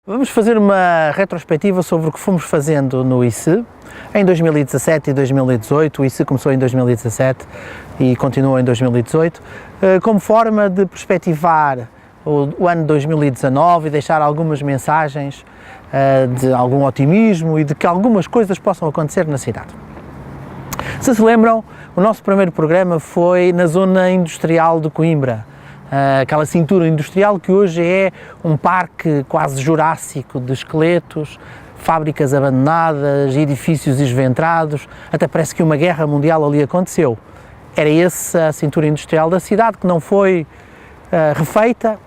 Vamos fazer uma retrospectiva sobre o que fomos fazendo no ICE em 2017 e 2018. O ICE começou em 2017 e continuou em 2018, como forma de perspectivar o ano 2019 e deixar algumas mensagens de algum otimismo e de que algumas coisas possam acontecer na cidade. Se lembram, o nosso primeiro programa foi na zona industrial de Coimbra, aquela cintura industrial que hoje é um parque quase jurássico de esqueletos, fábricas abandonadas, edifícios esventrados, até parece que uma guerra mundial ali aconteceu. Era essa a cintura industrial da cidade que não foi refeita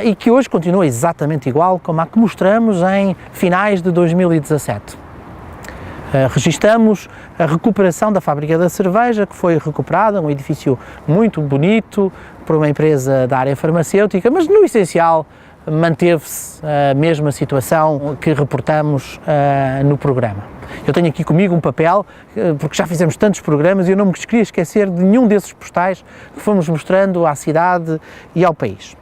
e que hoje continua exatamente igual como a que mostramos em finais de 2017. Registamos a recuperação da fábrica da cerveja, que foi recuperada, um edifício muito bonito por uma empresa da área farmacêutica, mas no essencial manteve-se a mesma situação que reportamos no programa. Eu tenho aqui comigo um papel, porque já fizemos tantos programas e eu não me queria esquecer de nenhum desses postais que fomos mostrando à cidade e ao país.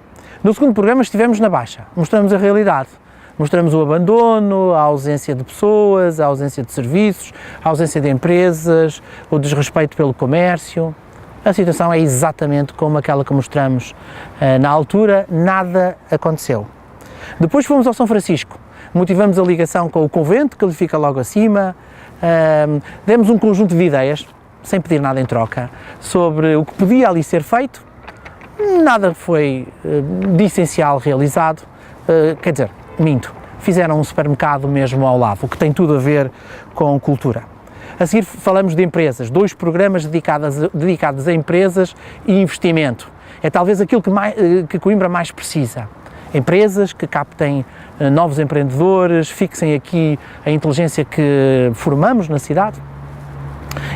No segundo programa estivemos na Baixa, mostramos a realidade. Mostramos o abandono, a ausência de pessoas, a ausência de serviços, a ausência de empresas, o desrespeito pelo comércio. A situação é exatamente como aquela que mostramos na altura, nada aconteceu. Depois fomos ao São Francisco, motivamos a ligação com o convento, que ele fica logo acima, demos um conjunto de ideias, sem pedir nada em troca, sobre o que podia ali ser feito. Nada foi de essencial realizado, quer dizer, minto, fizeram um supermercado mesmo ao lado, o que tem tudo a ver com cultura. A seguir falamos de empresas, 2 programas dedicados a empresas e investimento. É talvez aquilo que Coimbra mais precisa. Empresas que captem novos empreendedores, fixem aqui a inteligência que formamos na cidade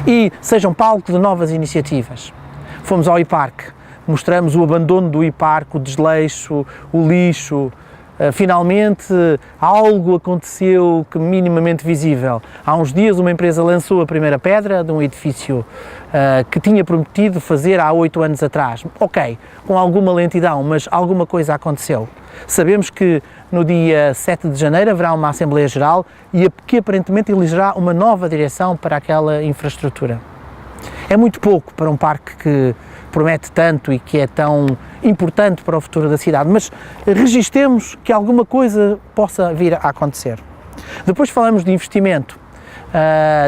e sejam palco de novas iniciativas. Fomos ao IPARC, mostramos o abandono do IPARC, o desleixo, o lixo. Finalmente algo aconteceu que minimamente visível. Há uns dias uma empresa lançou a primeira pedra de um edifício que tinha prometido fazer há 8 anos atrás. Ok, com alguma lentidão, mas alguma coisa aconteceu. Sabemos que no dia 7 de janeiro haverá uma Assembleia Geral e que aparentemente elegerá uma nova direção para aquela infraestrutura. É muito pouco para um parque que promete tanto e que é tão importante para o futuro da cidade, mas registremos que alguma coisa possa vir a acontecer. Depois falamos de investimento,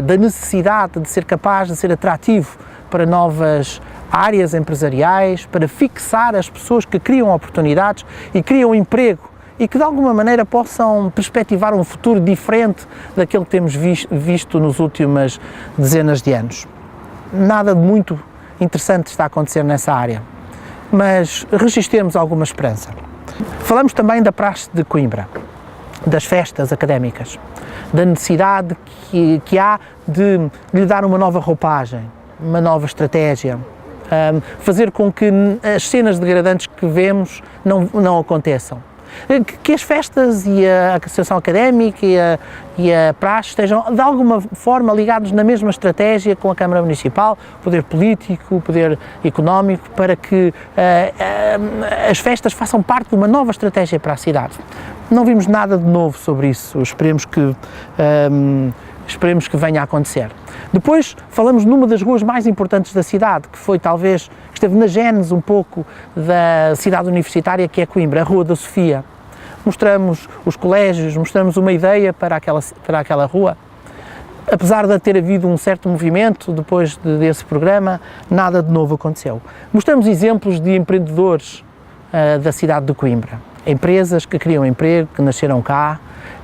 da necessidade de ser capaz de ser atrativo para novas áreas empresariais, para fixar as pessoas que criam oportunidades e criam emprego e que de alguma maneira possam perspectivar um futuro diferente daquele que temos visto nas últimas dezenas de anos. Nada de muito interessante está a acontecer nessa área, mas registremos alguma esperança. Falamos também da praxe de Coimbra, das festas académicas, da necessidade que há de lhe dar uma nova roupagem, uma nova estratégia, fazer com que as cenas degradantes que vemos não aconteçam. Que as festas e a associação académica e a praxe estejam de alguma forma ligados na mesma estratégia com a Câmara Municipal, o poder político, o poder económico, para que as festas façam parte de uma nova estratégia para a cidade. Não vimos nada de novo sobre isso, esperemos que venha a acontecer. Depois falamos numa das ruas mais importantes da cidade, que foi talvez, que esteve na gênese um pouco da cidade universitária, que é Coimbra, a Rua da Sofia. Mostramos os colégios, mostramos uma ideia para aquela rua. Apesar de ter havido um certo movimento depois desse programa, nada de novo aconteceu. Mostramos exemplos de empreendedores da cidade de Coimbra, empresas que criam emprego, que nasceram cá,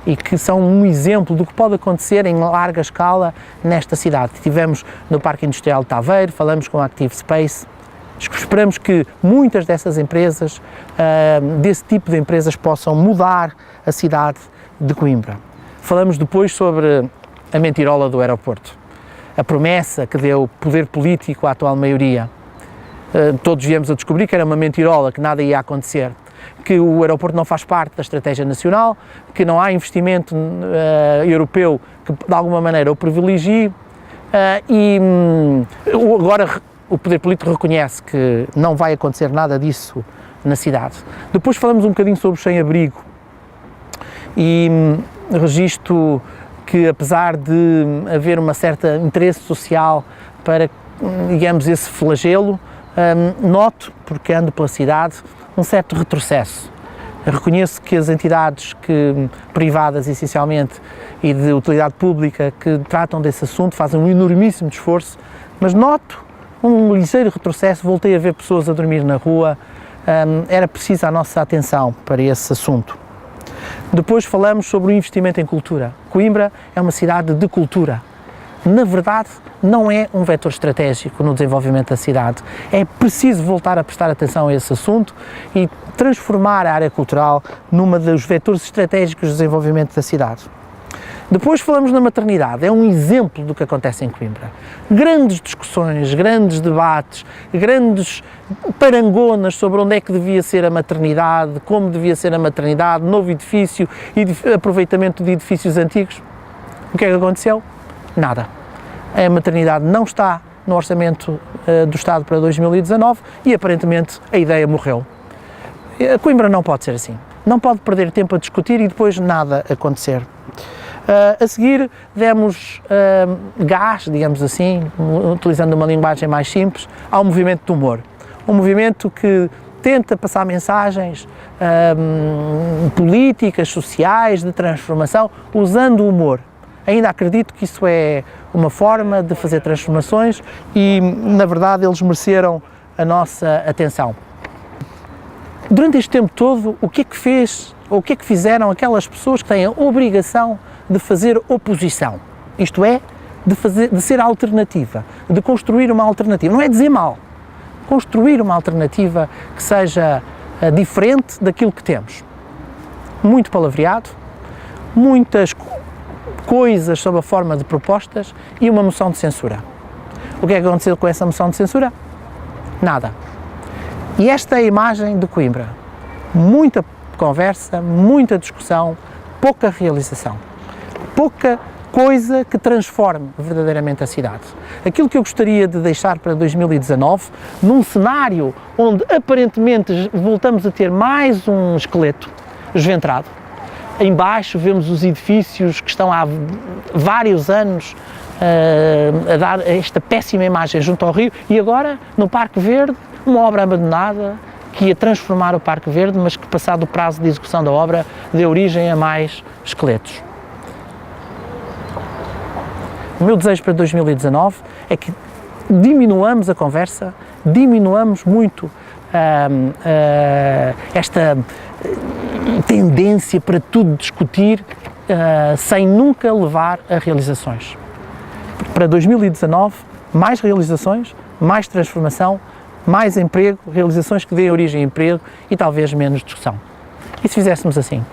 e que são um exemplo do que pode acontecer em larga escala nesta cidade. Estivemos no Parque Industrial de Taveiro, falamos com a Active Space, esperamos que muitas dessas empresas, desse tipo de empresas, possam mudar a cidade de Coimbra. Falamos depois sobre a mentirola do aeroporto, a promessa que deu poder político à atual maioria. Todos viemos a descobrir que era uma mentirola, que nada ia acontecer, que o aeroporto não faz parte da estratégia nacional, que não há investimento europeu que de alguma maneira o privilegie e agora o poder político reconhece que não vai acontecer nada disso na cidade. Depois falamos um bocadinho sobre o sem-abrigo e registro que, apesar de haver uma certa interesse social para, digamos, esse flagelo, noto, porque ando pela cidade, um certo retrocesso. Eu reconheço que as entidades privadas, essencialmente, e de utilidade pública, que tratam desse assunto, fazem um enormíssimo esforço, mas noto um ligeiro retrocesso. Voltei a ver pessoas a dormir na rua. Era precisa a nossa atenção para esse assunto. Depois falamos sobre o investimento em cultura. Coimbra é uma cidade de cultura. Na verdade, não é um vetor estratégico no desenvolvimento da cidade. É preciso voltar a prestar atenção a esse assunto e transformar a área cultural numa dos vetores estratégicos de desenvolvimento da cidade. Depois falamos na maternidade, é um exemplo do que acontece em Coimbra. Grandes discussões, grandes debates, grandes parangonas sobre onde é que devia ser a maternidade, como devia ser a maternidade, novo edifício e aproveitamento de edifícios antigos. O que é que aconteceu? Nada. A maternidade não está no orçamento do Estado para 2019 e aparentemente a ideia morreu. A Coimbra não pode ser assim. Não pode perder tempo a discutir e depois nada acontecer. A seguir demos gás, digamos assim, utilizando uma linguagem mais simples, ao movimento do humor. Um movimento que tenta passar mensagens políticas, sociais, de transformação, usando o humor. Ainda acredito que isso é uma forma de fazer transformações e, na verdade, eles mereceram a nossa atenção. Durante este tempo todo, o que é que fizeram aquelas pessoas que têm a obrigação de fazer oposição? Isto é, de ser alternativa, de construir uma alternativa. Não é dizer mal, construir uma alternativa que seja diferente daquilo que temos. Muito palavreado, muitas coisas sob a forma de propostas e uma moção de censura. O que é que aconteceu com essa moção de censura? Nada. E esta é a imagem de Coimbra. Muita conversa, muita discussão, pouca realização. Pouca coisa que transforme verdadeiramente a cidade. Aquilo que eu gostaria de deixar para 2019, num cenário onde aparentemente voltamos a ter mais um esqueleto esventrado. Em baixo vemos os edifícios que estão há vários anos a dar esta péssima imagem junto ao rio e agora no Parque Verde uma obra abandonada que ia transformar o Parque Verde, mas que passado o prazo de execução da obra deu origem a mais esqueletos. O meu desejo para 2019 é que diminuamos a conversa, diminuamos muito esta tendência para tudo discutir sem nunca levar a realizações. Para 2019, mais realizações, mais transformação, mais emprego, realizações que deem origem a emprego e talvez menos discussão. E se fizéssemos assim?